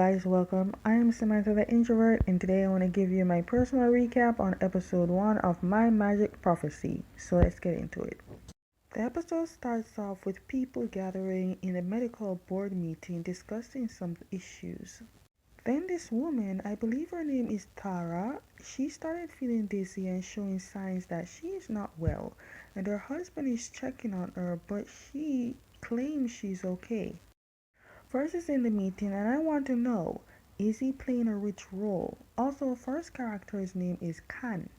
guys, welcome. I am Samantha the Introvert, and today I want to give you my personal recap on episode 1 of My Magic Prophecy. So let's get into it. The episode starts off with people gathering in a medical board meeting discussing some issues. Then this woman, I believe her name is Tara, she started feeling dizzy and showing signs that she is not well, and her husband is checking on her, but she claims she's okay. First is in the meeting, and I want to know, is he playing a rich role? Also, first character's name is Khan.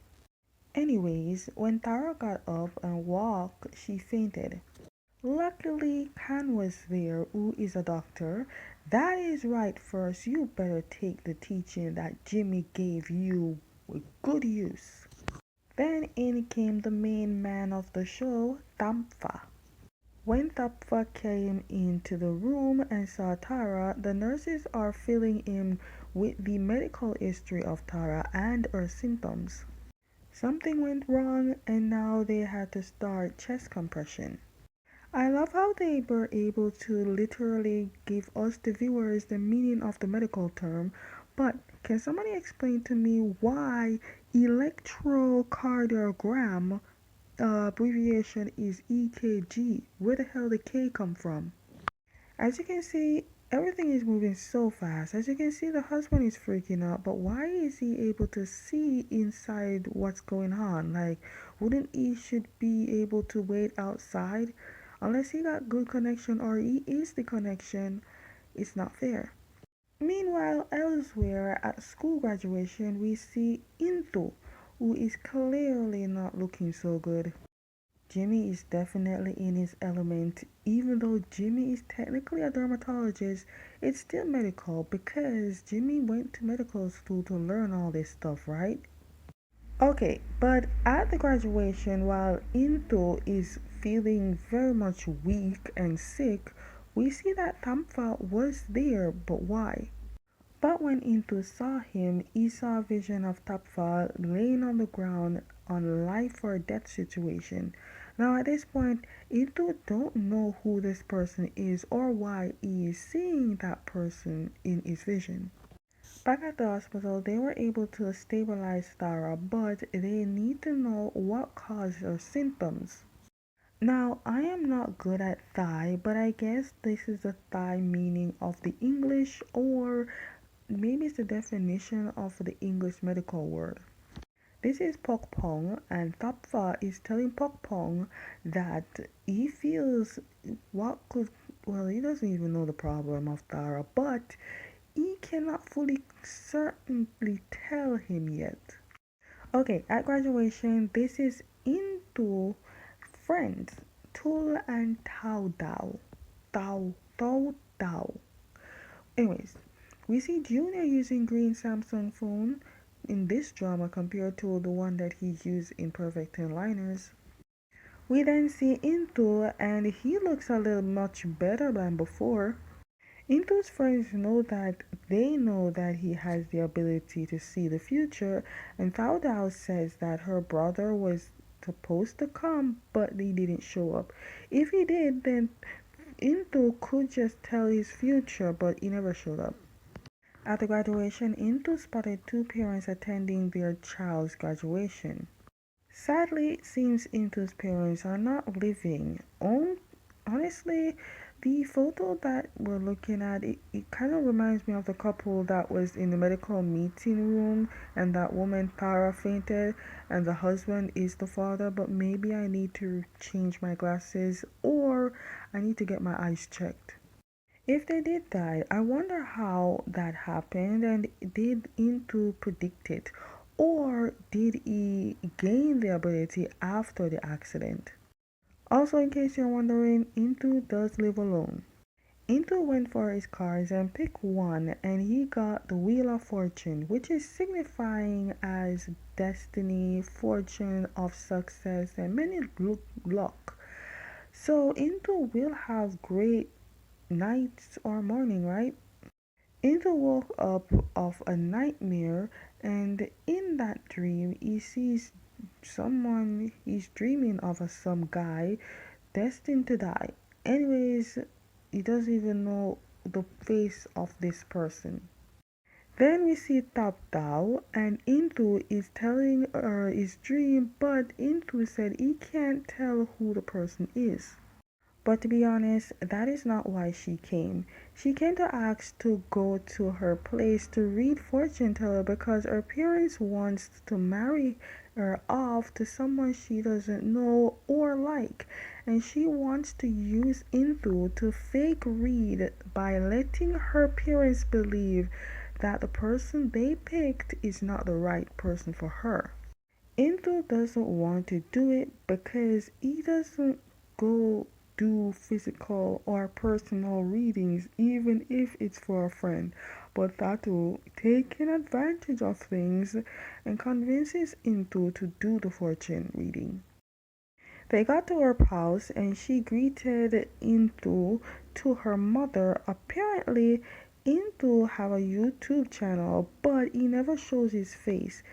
Anyways, when Tara got up and walked, she fainted. Luckily, Khan was there, who is a doctor. That is right, first, you better take the teaching that Jimmy gave you with good use. Then in came the main man of the show, Tampha. When Tapfa came into the room and saw Tara, the nurses are filling in with the medical history of Tara and her symptoms. Something went wrong and now they had to start chest compression. I love how they were able to literally give us the viewers the meaning of the medical term, but can somebody explain to me why electrocardiogram abbreviation is EKG. Where the hell did K come from? As you can see, everything is moving so fast. As you can see, the husband is freaking out, but why is he able to see inside what's going on? Like, wouldn't he should be able to wait outside? Unless he got good connection or he is the connection, it's not fair. Meanwhile, elsewhere at school graduation, we see Into, who is clearly not looking so good. Jimmy is definitely in his element. Even though Jimmy is technically a dermatologist, it's still medical because Jimmy went to medical school to learn all this stuff, right? Okay, but at the graduation, while Into is feeling very much weak and sick, we see that Tampha was there, but why? But when Into saw him, he saw a vision of Tapfa laying on the ground on life or death situation. Now at this point, Into don't know who this person is or why he is seeing that person in his vision. Back at the hospital, they were able to stabilize Tara, but they need to know what caused her symptoms. Now, I am not good at Thai, but I guess this is the Thai meaning of the English, or maybe it's the definition of the English medical word. This is Pok Pong, and Tapfa is telling Pok Pong that he feels what could, well, he doesn't even know the problem of Tara, but he cannot fully certainly tell him yet. Okay, at graduation, this is into friends, Tul and Tao Dao. Tao. Anyways, we see Junior using green Samsung phone in this drama compared to the one that he used in Perfect 10 Liners. We then see Into and he looks a little much better than before. Into's friends know that he has the ability to see the future, and Thao Dao says that her brother was supposed to come but he didn't show up. If he did, then Into could just tell his future, but he never showed up. At the graduation, Into spotted two parents attending their child's graduation. Sadly, it seems Intu's parents are not living. Honestly, the photo that we're looking at, it kind of reminds me of the couple that was in the medical meeting room and that woman Tara fainted and the husband is the father, but maybe I need to change my glasses or I need to get my eyes checked. If they did die, I wonder how that happened and did Into predict it? Or did he gain the ability after the accident? Also, in case you're wondering, Into does live alone. Into went for his cards and picked one, and he got the Wheel of Fortune, which is signifying as destiny, fortune of success, and many luck. So, Into will have great nights or morning, right? Into woke up of a nightmare, and in that dream, he sees someone he's dreaming of as some guy destined to die. Anyways, he doesn't even know the face of this person. Then we see Top Dao, and Intu is telling her his dream, but Intu said he can't tell who the person is. But to be honest, that is not why she came. She came to ask to go to her place to read fortune teller because her parents wants to marry her off to someone she doesn't know or like, and she wants to use Intu to fake read by letting her parents believe that the person they picked is not the right person for her. Indu doesn't want to do it because he doesn't go do physical or personal readings even if it's for a friend. But Tatu taking advantage of things and convinces Indu to do the fortune reading. They got to her house and she greeted Indu to her mother. Apparently Indu have a YouTube channel but he never shows his face.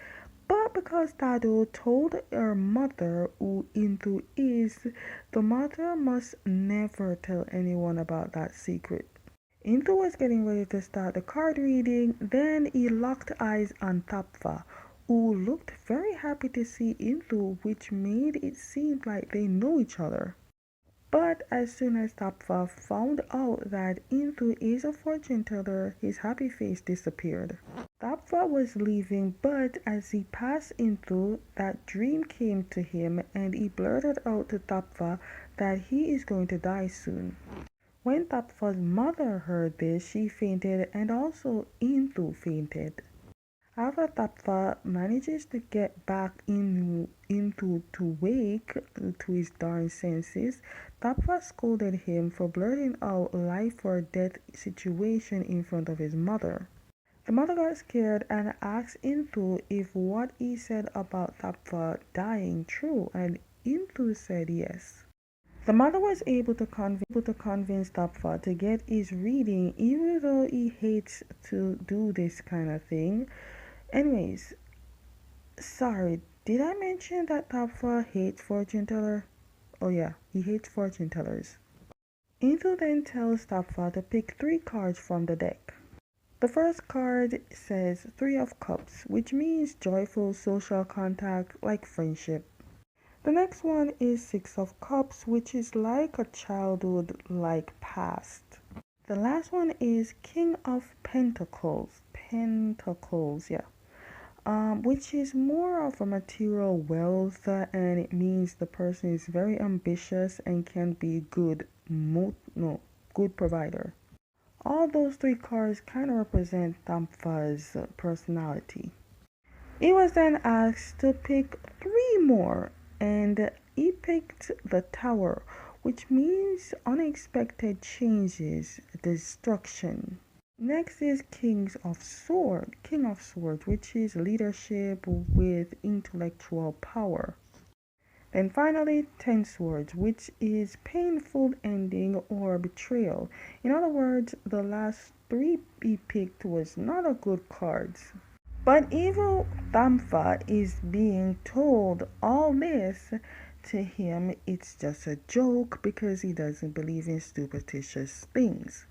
But because Tado told her mother who Indu is, the mother must never tell anyone about that secret. Indu was getting ready to start the card reading, then he locked eyes on Tapfa, who looked very happy to see Indu, which made it seem like they know each other. But as soon as Tapfa found out that Indu is a fortune teller, his happy face disappeared. Tapfa was leaving, but as he passed Indu, that dream came to him and he blurted out to Tapfa that he is going to die soon. When Tapfa's mother heard this, she fainted and also Indu fainted. After Tapfa manages to get back into to wake to his darn senses, Tapfa scolded him for blurting out life or death situation in front of his mother. The mother got scared and asked Intu if what he said about Tapfa dying true, and Intu said yes. The mother was able to convince Tapfa to get his reading even though he hates to do this kind of thing. Anyways, sorry, did I mention that Tapfa hates fortune teller? Oh yeah, he hates fortune tellers. Intu then tells Tapfa to pick 3 cards from the deck. The first card says Three of Cups, which means joyful social contact like friendship. The next one is Six of Cups, which is like a childhood like past. The last one is King of Pentacles. Pentacles, yeah. Which is more of a material wealth and it means the person is very ambitious and can be good provider. All those 3 cards kind of represent Tampa's personality. He was then asked to pick 3 more, and he picked the Tower, which means unexpected changes, destruction. Next is King of Swords, which is leadership with intellectual power. Then finally, Ten Swords, which is painful ending or betrayal. In other words, the last 3 he picked was not a good cards. But evil Damfa is being told all this to him. It's just a joke because he doesn't believe in superstitious things.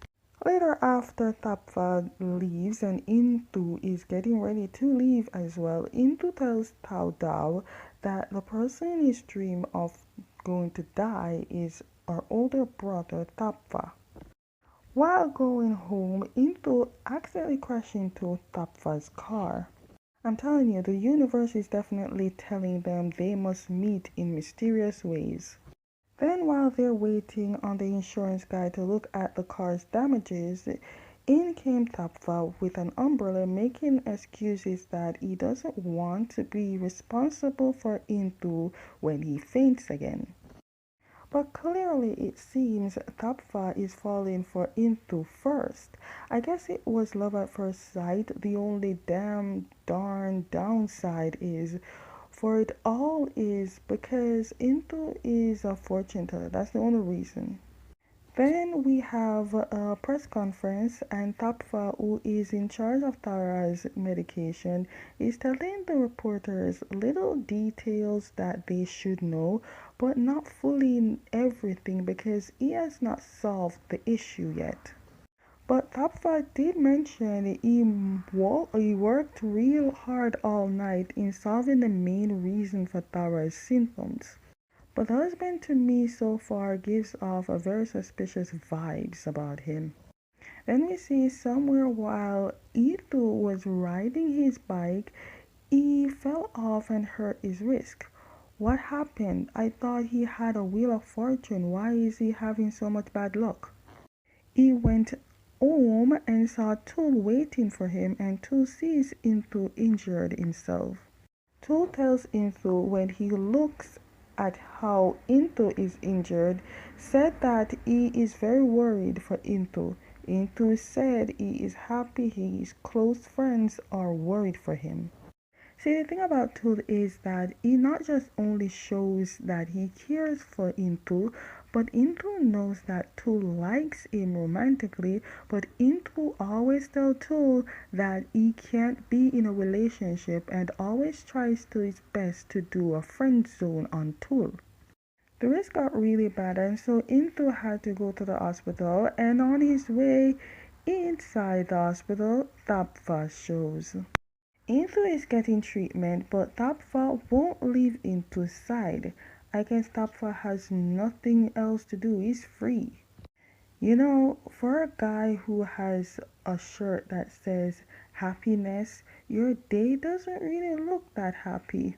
Later after Tapfa leaves and Intu is getting ready to leave as well, Intu tells Tao Dao that the person in his dream of going to die is our older brother Tapfa. While going home, Intu accidentally crashed into Tapfa's car. I'm telling you, the universe is definitely telling them they must meet in mysterious ways. Then while they're waiting on the insurance guy to look at the car's damages, in came Tapfa with an umbrella making excuses that he doesn't want to be responsible for Intu when he faints again. But clearly it seems Tapfa is falling for Intu first. I guess it was love at first sight. The only darn downside is for it all is because Intu is a fortune teller. That's the only reason. Then we have a press conference, and Tapfa, who is in charge of Tara's medication, is telling the reporters little details that they should know, but not fully everything because he has not solved the issue yet. But Tapfa did mention he worked real hard all night in solving the main reason for Tara's symptoms. But the husband to me so far gives off a very suspicious vibes about him. Then we see somewhere while Itu was riding his bike, he fell off and hurt his wrist. What happened? I thought he had a wheel of fortune. Why is he having so much bad luck? He went home and saw Tool waiting for him, and Tool sees Intu injured himself. Tool tells Intu when he looks at how Intu is injured, said that he is very worried for Intu. Intu said he is happy his close friends are worried for him. See, the thing about Tool is that he not just only shows that he cares for Intu, but Intu knows that Tool likes him romantically, but Intu always tells Tool that he can't be in a relationship and always tries to his best to do a friend zone on Tool. The risk got really bad, and so Intu had to go to the hospital, and on his way inside the hospital, Tapfa shows. Intu is getting treatment, but Tapfa won't leave Intu's side. I guess Tapfa has nothing else to do. He's free. You know, for a guy who has a shirt that says happiness, your day doesn't really look that happy.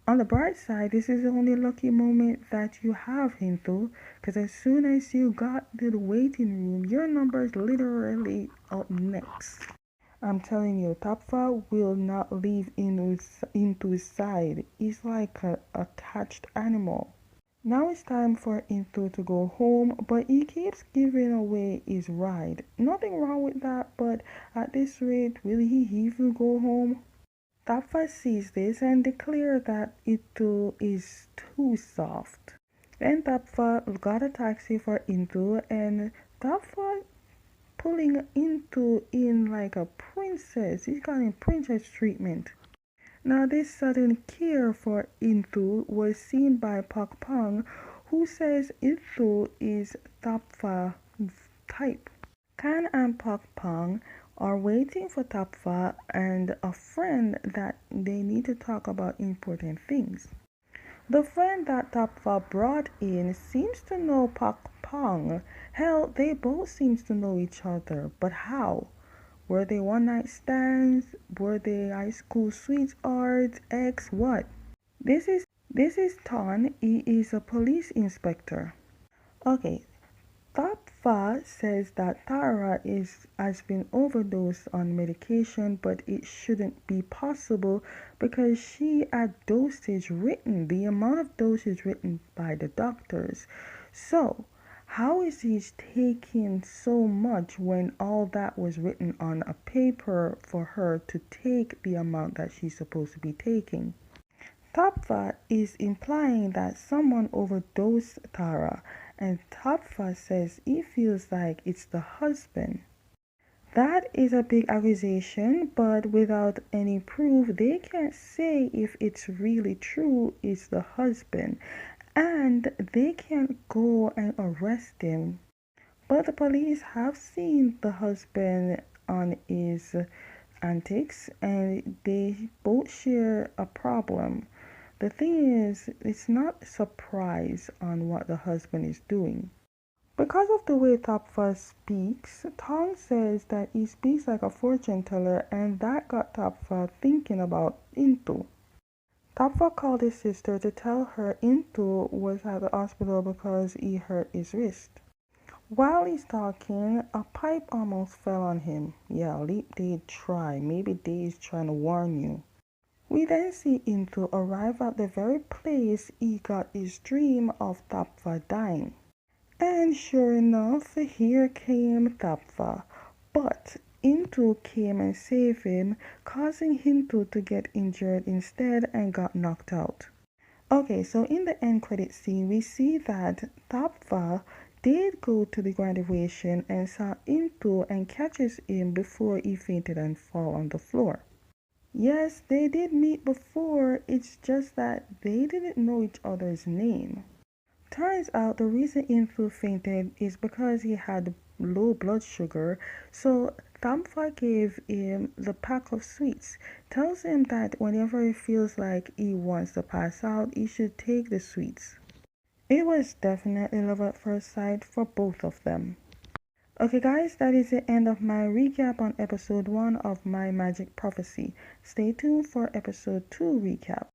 On the bright side, this is the only lucky moment that you have, Intu, because as soon as you got to the waiting room, your number is literally up next. I'm telling you, Tapfa will not leave Intu's side. He's like a attached animal. Now it's time for Intu to go home, but he keeps giving away his ride. Nothing wrong with that, but at this rate, will he even go home? Tapfa sees this and declares that Intu is too soft. Then Tapfa got a taxi for Intu, and Tapfa pulling Intu in like a princess. He's got a princess treatment. Now this sudden care for Intu was seen by Pak Pang, who says Intu is Tapfa type. Kan and Pak Pang are waiting for Tapfa and a friend that they need to talk about important things. The friend that Tapfa brought in seems to know Pak Pang. Hell, they both seem to know each other, but how? Were they one night stands? Were they high school sweethearts? Ex what? This is Ton. He is a police inspector. Okay, Tapfa says that Tara has been overdosed on medication, but it shouldn't be possible because she had dosage written, the amount of dosage written by the doctors. So, how is he taking so much when all that was written on a paper for her to take the amount that she's supposed to be taking? Tapfa is implying that someone overdosed Tara, and Tapfa says he feels like it's the husband. That is a big accusation, but without any proof, they can't say if it's really true it's the husband, and they can't go and arrest him. But the police have seen the husband on his antics, and they both share a problem. The thing is, it's not surprise on what the husband is doing. Because of the way Tapfa speaks, Tong says that he speaks like a fortune teller, and that got Tapfa thinking about Intu. Tapfa called his sister to tell her Intu was at the hospital because he hurt his wrist. While he's talking, a pipe almost fell on him. Yeah, Leap did try. Maybe they is trying to warn you. We then see Intu arrive at the very place he got his dream of Tapfa dying. And sure enough, here came Tapfa. But Intu came and saved him, causing Intu to get injured instead and got knocked out. Okay, so in the end credit scene, we see that Tapfa did go to the graduation and saw Intu and catches him before he fainted and fall on the floor. Yes, they did meet before, it's just that they didn't know each other's name. Turns out the reason Intu fainted is because he had low blood sugar. So Thamfa gave him the pack of sweets, tells him that whenever he feels like he wants to pass out, he should take the sweets. It was definitely love at first sight for both of them. Okay, guys, that is the end of my recap on episode 1 of My Magic Prophecy. Stay tuned for episode 2 recap.